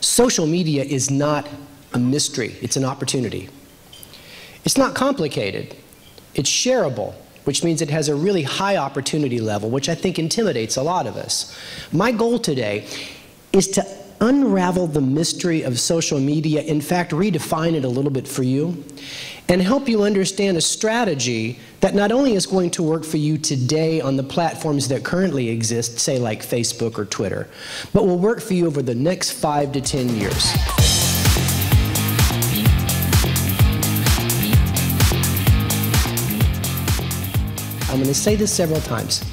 Social media is not a mystery, it's an opportunity. It's not complicated, it's shareable, which means it has a really high opportunity level, which I think intimidates a lot of us. My goal today is to unravel the mystery of social media, in fact, redefine it a little bit for you, and help you understand a strategy that not only is going to work for you today on the platforms that currently exist, say like Facebook or Twitter, but will work for you over the next 5 to 10 years. I'm going to say this several times,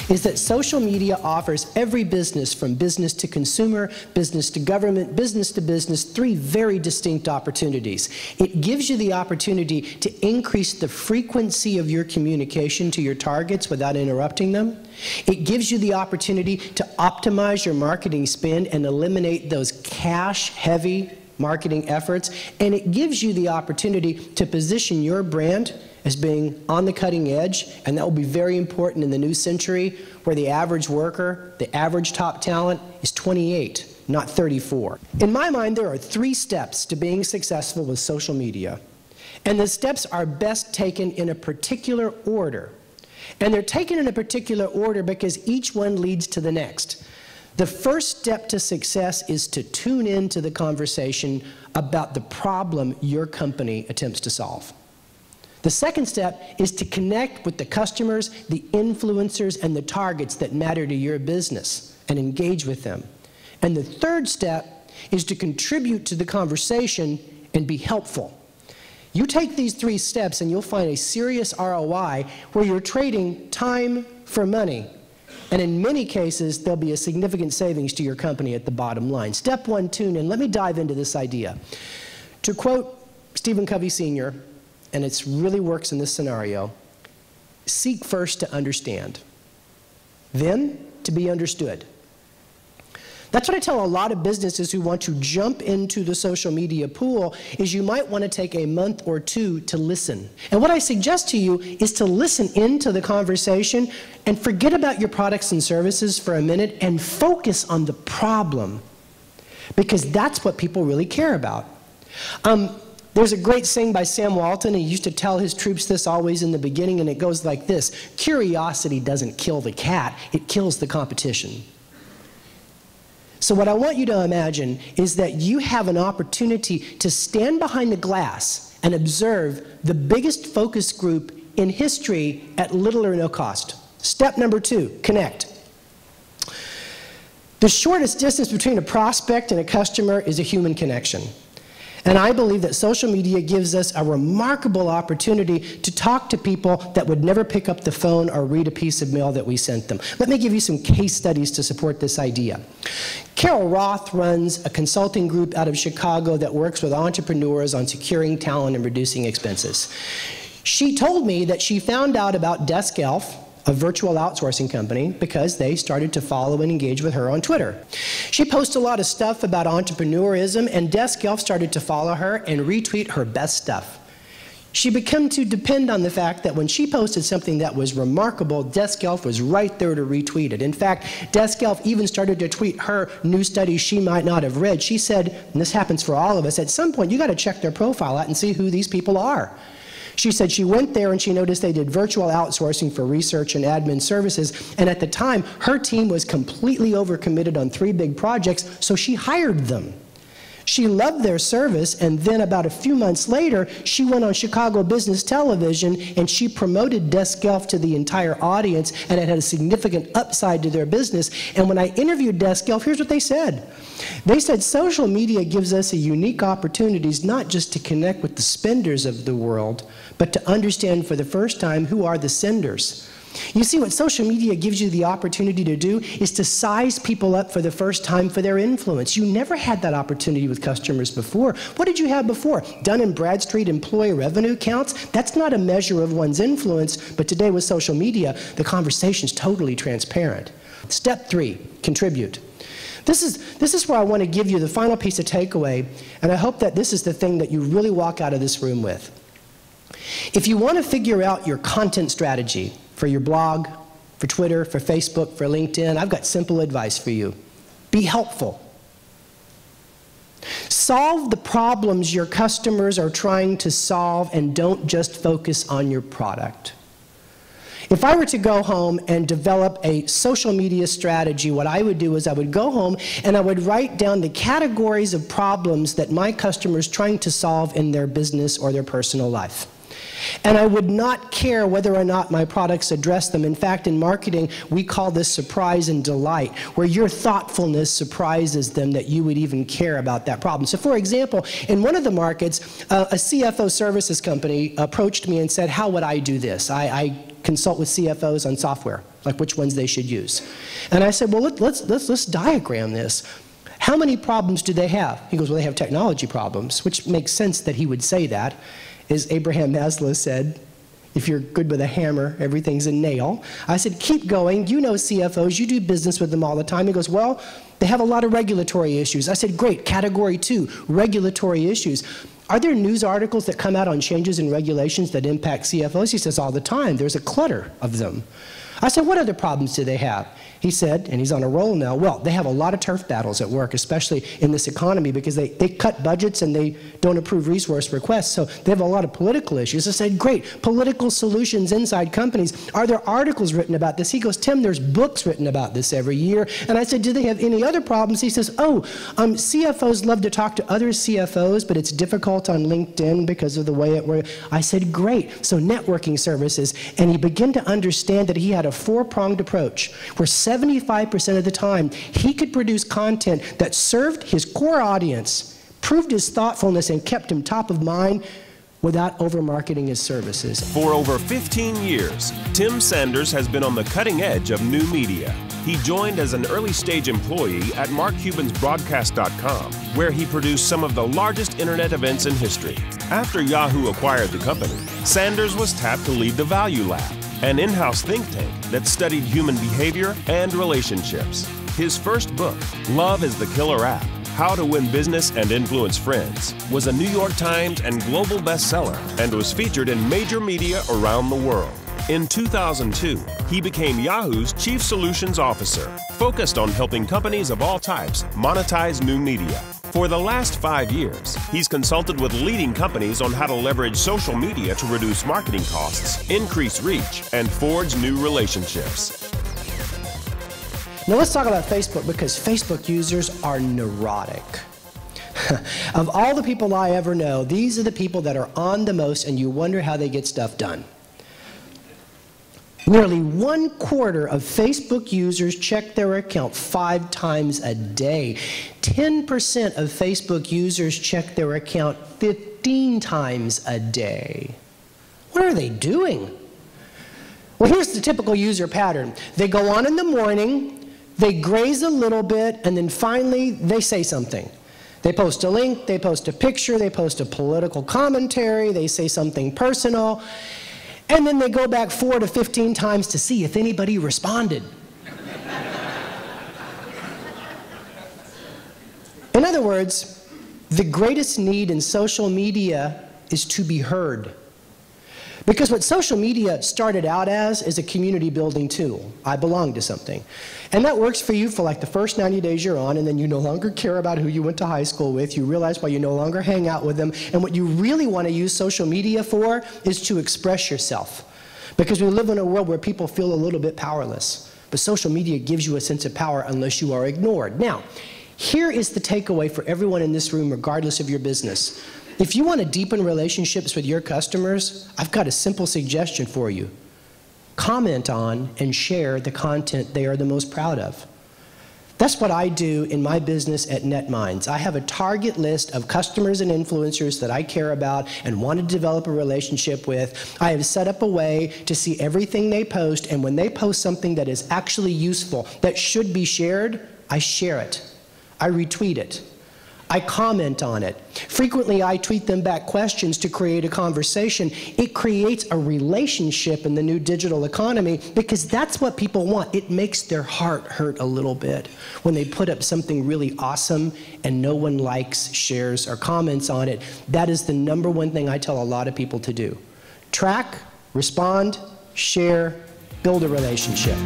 is that social media offers every business, from business to consumer, business to government, business to business, 3 very distinct opportunities. It gives you the opportunity to increase the frequency of your communication to your targets without interrupting them. It gives you the opportunity to optimize your marketing spend and eliminate those cash-heavy marketing efforts. And it gives you the opportunity to position your brand as being on the cutting edge, and that will be very important in the new century, where the average worker, the average top talent, is 28, not 34. In my mind, there are 3 steps to being successful with social media, and the steps are best taken in a particular order. And they're taken in a particular order because each one leads to the next. The first step to success is to tune into the conversation about the problem your company attempts to solve. The second step is to connect with the customers, the influencers, and the targets that matter to your business and engage with them. And the third step is to contribute to the conversation and be helpful. You take these 3 steps and you'll find a serious ROI where you're trading time for money. And in many cases, there'll be a significant savings to your company at the bottom line. Step 1, tune in. Let me dive into this idea. To quote Stephen Covey Sr., and it really works in this scenario, seek first to understand, then to be understood. That's what I tell a lot of businesses who want to jump into the social media pool, is you might want to take a month or 2 to listen. And what I suggest to you is to listen into the conversation and forget about your products and services for a minute and focus on the problem, because that's what people really care about. There's a great saying by Sam Walton. He used to tell his troops this always in the beginning, and it goes like this: curiosity doesn't kill the cat, it kills the competition. So what I want you to imagine is that you have an opportunity to stand behind the glass and observe the biggest focus group in history at little or no cost. Step number 2, connect. The shortest distance between a prospect and a customer is a human connection. And I believe that social media gives us a remarkable opportunity to talk to people that would never pick up the phone or read a piece of mail that we sent them. Let me give you some case studies to support this idea. Carol Roth runs a consulting group out of Chicago that works with entrepreneurs on securing talent and reducing expenses. She told me that she found out about Desk Elf, a virtual outsourcing company, because they started to follow and engage with her on Twitter. She posts a lot of stuff about entrepreneurism, and Desk Elf started to follow her and retweet her best stuff. She began to depend on the fact that when she posted something that was remarkable, Desk Elf was right there to retweet it. In fact, Desk Elf even started to tweet her new studies she might not have read. She said, and this happens for all of us, at some point you got to check their profile out and see who these people are. She said she went there and she noticed they did virtual outsourcing for research and admin services, and at the time, her team was completely overcommitted on 3 big projects, so she hired them. She loved their service, and then about a few months later, she went on Chicago Business Television and she promoted Desk Elf to the entire audience, and it had a significant upside to their business. And when I interviewed Desk Elf, here's what they said. They said, social media gives us a unique opportunities not just to connect with the spenders of the world, but to understand for the first time who are the senders. You see, what social media gives you the opportunity to do is to size people up for the first time for their influence. You never had that opportunity with customers before. What did you have before? Dun & Bradstreet employee revenue counts? That's not a measure of one's influence, but today with social media, the conversation's totally transparent. Step 3, contribute. This is where I want to give you the final piece of takeaway, and I hope that this is the thing that you really walk out of this room with. If you want to figure out your content strategy for your blog, for Twitter, for Facebook, for LinkedIn, I've got simple advice for you. Be helpful. Solve the problems your customers are trying to solve and don't just focus on your product. If I were to go home and develop a social media strategy, what I would do is I would go home and I would write down the categories of problems that my customers are trying to solve in their business or their personal life. And I would not care whether or not my products address them. In fact, in marketing, we call this surprise and delight, where your thoughtfulness surprises them that you would even care about that problem. So for example, in one of the markets, a CFO services company approached me and said, how would I do this? I consult with CFOs on software, like which ones they should use. And I said, well, let's diagram this. How many problems do they have? He goes, well, they have technology problems, which makes sense that he would say that. As Abraham Maslow said, if you're good with a hammer, everything's a nail. I said, keep going. You know CFOs. You do business with them all the time. He goes, well, they have a lot of regulatory issues. I said, great. Category 2, regulatory issues. Are there news articles that come out on changes in regulations that impact CFOs? He says, all the time. There's a clutter of them. I said, what other problems do they have? He said, and he's on a roll now, well, they have a lot of turf battles at work, especially in this economy, because they cut budgets and they don't approve resource requests, so they have a lot of political issues. I said, great, political solutions inside companies. Are there articles written about this? He goes, Tim, there's books written about this every year. And I said, do they have any other problems? He says, CFOs love to talk to other CFOs, but it's difficult on LinkedIn because of the way it works. I said, great, so networking services. And he began to understand that he had a four-pronged approach, where 75% of the time, he could produce content that served his core audience, proved his thoughtfulness, and kept him top of mind without over-marketing his services. For over 15 years, Tim Sanders has been on the cutting edge of new media. He joined as an early-stage employee at Mark Cuban's Broadcast.com, where he produced some of the largest internet events in history. After Yahoo acquired the company, Sanders was tapped to lead the Value Lab, an in-house think tank that studied human behavior and relationships. His first book, Love is the Killer App: How to Win Business and Influence Friends, was a New York Times and global bestseller and was featured in major media around the world. In 2002, he became Yahoo's Chief Solutions Officer, focused on helping companies of all types monetize new media. For the last 5 years, he's consulted with leading companies on how to leverage social media to reduce marketing costs, increase reach, and forge new relationships. Now let's talk about Facebook, because Facebook users are neurotic. Of all the people I ever know, these are the people that are on the most, and you wonder how they get stuff done. Nearly 1/4 of Facebook users check their account 5 times a day. 10% of Facebook users check their account 15 times a day. What are they doing? Well, here's the typical user pattern. They go on in the morning, they graze a little bit, and then finally they say something. They post a link, they post a picture, they post a political commentary, they say something personal, and then they go back 4 to 15 times to see if anybody responded. In other words, the greatest need in social media is to be heard. Because what social media started out as is a community building tool. I belong to something. And that works for you for like the first 90 days you're on, and then you no longer care about who you went to high school with. You realize why you no longer hang out with them. And what you really want to use social media for is to express yourself. Because we live in a world where people feel a little bit powerless. But social media gives you a sense of power unless you are ignored. Now, here is the takeaway for everyone in this room, regardless of your business. If you want to deepen relationships with your customers, I've got a simple suggestion for you. Comment on and share the content they are the most proud of. That's what I do in my business at NetMinds. I have a target list of customers and influencers that I care about and want to develop a relationship with. I have set up a way to see everything they post, and when they post something that is actually useful, that should be shared, I share it. I retweet it. I comment on it. Frequently, I tweet them back questions to create a conversation. It creates a relationship in the new digital economy because that's what people want. It makes their heart hurt a little bit when they put up something really awesome and no one likes, shares, or comments on it. That is the #1 thing I tell a lot of people to do. Track, respond, share, build a relationship.